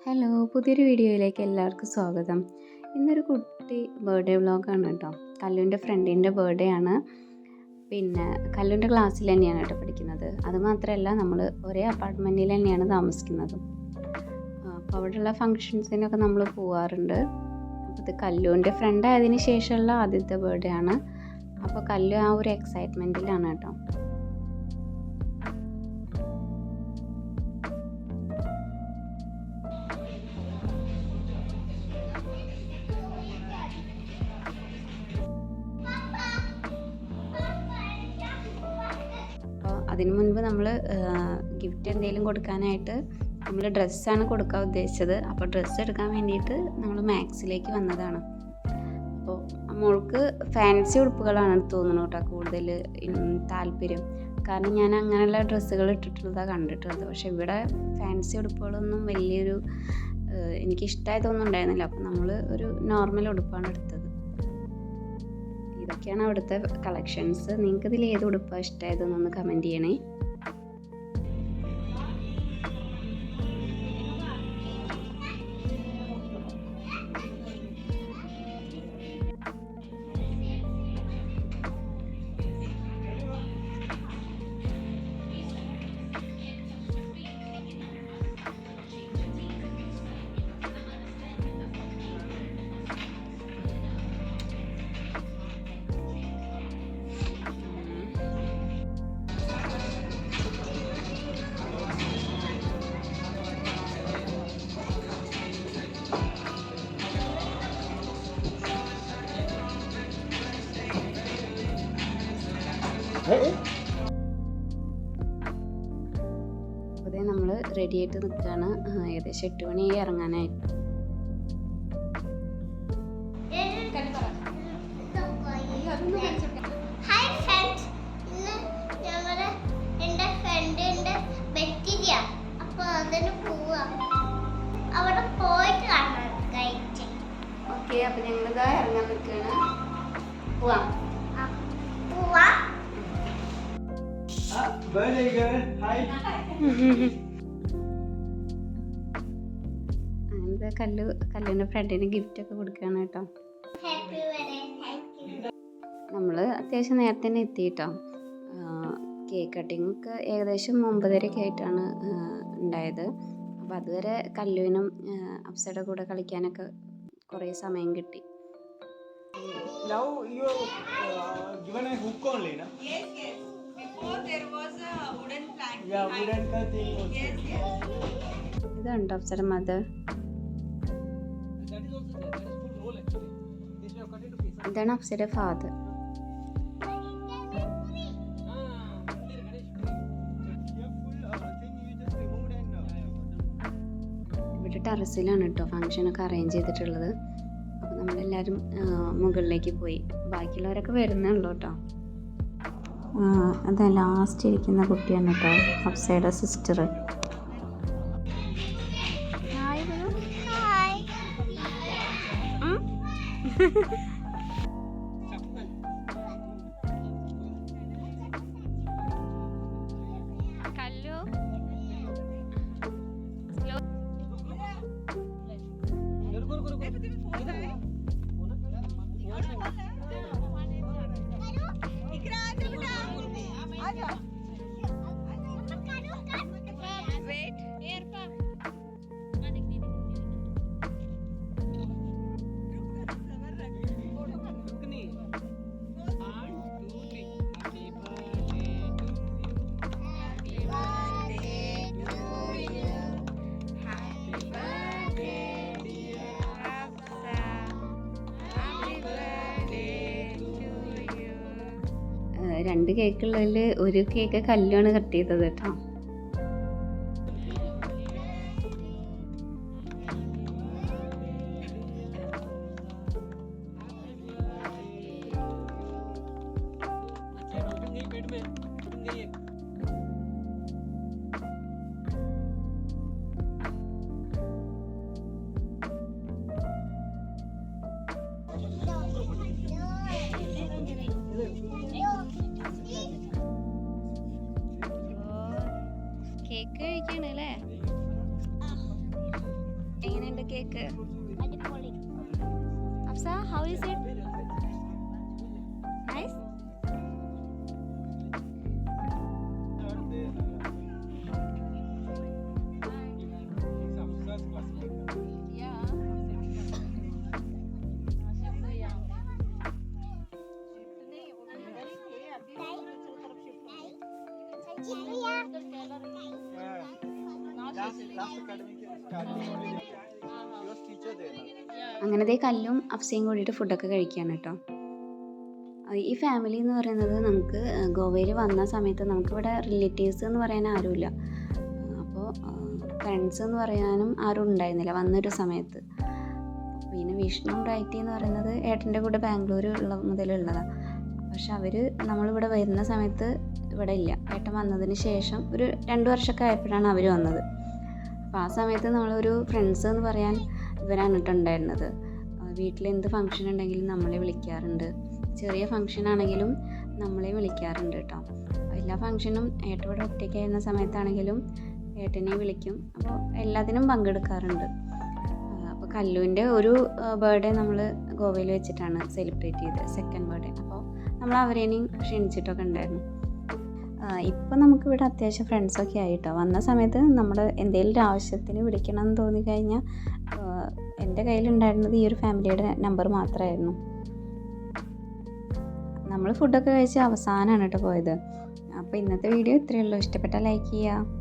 Hello, പുതിയൊരു വീഡിയോയിലേക്ക് എല്ലാവർക്കും സ്വാഗതം. ഇന്നൊരു കുട്ടി ബർത്ത്ഡേ വ്ളോഗാണ് കേട്ടോ. കല്ലുവിൻ്റെ ഫ്രണ്ടിൻ്റെ ബർത്ത്ഡേ ആണ്. പിന്നെ കല്ലുവിൻ്റെ ക്ലാസ്സിൽ തന്നെയാണ് കേട്ടോ പഠിക്കുന്നത്. അതുമാത്രമല്ല നമ്മൾ ഒരേ അപ്പാർട്ട്മെൻറ്റിൽ തന്നെയാണ് താമസിക്കുന്നത്. അപ്പോൾ അവിടെയുള്ള ഫങ്ഷൻസിനൊക്കെ നമ്മൾ പോവാറുണ്ട്. അപ്പോൾ ഇത് കല്ലുവിൻ്റെ ഫ്രണ്ട് ആയതിനു ശേഷമുള്ള ആദ്യത്തെ ബർത്ത്ഡേ ആണ്. അപ്പോൾ കല്ലു ആ ഒരു എക്സൈറ്റ്മെൻറ്റിലാണ് കേട്ടോ. അതിന് മുൻപ് നമ്മൾ ഗിഫ്റ്റ് എന്തെങ്കിലും കൊടുക്കാനായിട്ട് നമ്മൾ ഡ്രസ്സാണ് കൊടുക്കാൻ ഉദ്ദേശിച്ചത്. അപ്പോൾ ഡ്രസ്സ് എടുക്കാൻ വേണ്ടിയിട്ട് നമ്മൾ മാക്സിലേക്ക് വന്നതാണ്. അപ്പോൾ മോൾക്ക് ഫാൻസി ഉടുപ്പുകളാണ് തോന്നുന്നു കേട്ടോ കൂടുതൽ താല്പര്യം. കാരണം ഞാൻ അങ്ങനെയുള്ള ഡ്രസ്സുകൾ ഇട്ടിട്ടുള്ളതാണ് കണ്ടിട്ടുള്ളത്. പക്ഷെ ഇവിടെ ഫാൻസി ഉടുപ്പുകളൊന്നും വലിയൊരു എനിക്കിഷ്ടമായതൊന്നും ഉണ്ടായിരുന്നില്ല. അപ്പോൾ നമ്മൾ ഒരു നോർമൽ ഉടുപ്പാണ് എടുത്തത്. ഇതൊക്കെയാണ് അവിടുത്തെ കളക്ഷൻസ്. നിങ്ങൾക്ക് ഇതിൽ ഏത് ഉടുപ്പാണ് ഇഷ്ടമായതെന്നൊന്ന് കമൻറ്റ് ചെയ്യണേ. അപ്പോൾ നമ്മൾ റെഡി ആയിട്ട് നിൽക്കുകയാണ്. ഏകദേശം 8 മണിയായി ഇറങ്ങാനായിട്ട്. ഓക്കെ, അപ്പോൾ ഞങ്ങളിതാ ഇറങ്ങാൻ നിൽക്കുകയാണ്. പോവാം. അങ്ങനത്തെ കല്ലുവിൻ്റെ ഫ്രണ്ടിന് ഗിഫ്റ്റ് ഒക്കെ കൊടുക്കുകയാണ് കേട്ടോ. നമ്മൾ അത്യാവശ്യം നേരത്തെ തന്നെ എത്തി കേട്ടോ. കേക്ക് കട്ടിങ് ഒക്കെ ഏകദേശം 9:30 ആയിട്ടാണ് ഉണ്ടായത്. അപ്പോൾ അതുവരെ കല്ലുവിനും അപ്സയുടെ കൂടെ കളിക്കാനൊക്കെ കുറേ സമയം കിട്ടി. Now you given a hook only, no? Yes, yes. Before there was a wooden plank. Yeah, wooden thing also. Yes, yes. ഇതുണ്ട് Apsara mother. That is also there. That is full roll actually. This we have cut into pieces. ഇതാണ് അപ്സയുടെ father. ഇവിടെ ടെറസിലാണ് കേട്ടോ ഫങ്ഷനൊക്കെ arrange ചെയ്തിട്ടുള്ളത്. അപ്പോൾ നമ്മളെല്ലാവരും മുകളിലേക്ക് പോയി. ബാക്കിയുള്ളവരൊക്കെ വരുന്നേ ഉള്ളൂ കേട്ടോ. അത് ലാസ്റ്റ് ഇരിക്കുന്ന കുട്ടിയാണ് കേട്ടോ, അപ്സയുടെ സിസ്റ്റർ. രണ്ട് കേക്കുള്ളതിൽ ഒരു കേക്ക് കല്ലാണ് കട്ട് ചെയ്തത് കേട്ടോ. കേക്ക് കഴിക്കാണ് അല്ലേ? Cake? Afza, how is it? Nice? അങ്ങനെ ദേ കല്ലും അഫ്സയും കൂടിയിട്ട് ഫുഡൊക്കെ കഴിക്കുകയാണ് കേട്ടോ. ഈ ഫാമിലി എന്ന് പറയുന്നത് നമുക്ക് ഗോവയിൽ വന്ന സമയത്ത് നമുക്കിവിടെ റിലേറ്റീവ്സ് എന്ന് പറയാൻ ആരുമില്ല. അപ്പോൾ ഫ്രണ്ട്സ് എന്ന് പറയാനും ആരും ഉണ്ടായിരുന്നില്ല വന്നൊരു സമയത്ത്. പിന്നെ വിഷ്ണു ബ്രൈറ്റി എന്ന് പറയുന്നത് ഏട്ടൻ്റെ കൂടെ ബാംഗ്ലൂർ മുതലുള്ളതാണ്. പക്ഷെ അവർ നമ്മളിവിടെ വരുന്ന സമയത്ത് ഇവിടെ ഇല്ല. ഏട്ടൻ വന്നതിന് ശേഷം ഒരു 2 വർഷമൊക്കെ ആയപ്പോഴാണ് അവർ വന്നത്. അപ്പോൾ ആ സമയത്ത് നമ്മളൊരു ഫ്രണ്ട്സ് എന്ന് പറയാൻ ഇവരാണ് ഉണ്ടായിരുന്നത്. വീട്ടിൽ എന്ത് ഫംഗ്ഷൻ ഉണ്ടെങ്കിലും നമ്മളെ വിളിക്കാറുണ്ട്. ചെറിയ ഫംഗ്ഷൻ ആണെങ്കിലും നമ്മളെ വിളിക്കാറുണ്ട് കേട്ടോ. എല്ലാ ഫംഗ്ഷനും ഏട്ടൻ ഇവിടെ ഒറ്റയ്ക്കായിരുന്ന സമയത്താണെങ്കിലും ഏട്ടനെ വിളിക്കും. അപ്പോൾ എല്ലാത്തിനും പങ്കെടുക്കാറുണ്ട്. അപ്പോൾ കല്ലുവിൻ്റെ ഒരു ബർത്ത്ഡേ നമ്മൾ ഗോവയിൽ വെച്ചിട്ടാണ് സെലിബ്രേറ്റ് ചെയ്തത്, 2nd ബർത്ത്ഡേ. അപ്പോൾ നമ്മൾ അവരേനെയും ക്ഷണിച്ചിട്ടൊക്കെ ഉണ്ടായിരുന്നു. ഇപ്പം നമുക്കിവിടെ അത്യാവശ്യം ഫ്രണ്ട്സൊക്കെ ആയിട്ടോ. വന്ന സമയത്ത് നമ്മൾ എന്തെങ്കിലും ഒരു ആവശ്യത്തിന് വിളിക്കണം എന്ന് തോന്നിക്കഴിഞ്ഞാൽ എൻ്റെ കയ്യിലുണ്ടായിരുന്നത് ഈ ഒരു ഫാമിലിയുടെ നമ്പർ മാത്രമായിരുന്നു. നമ്മൾ ഫുഡൊക്കെ കഴിച്ച് അവസാനമാണ് കേട്ടോ പോയത്. അപ്പോൾ ഇന്നത്തെ വീഡിയോ ഇത്രയേ ഉള്ളൂ. ഇഷ്ടപ്പെട്ടാൽ ലൈക്ക് ചെയ്യുക.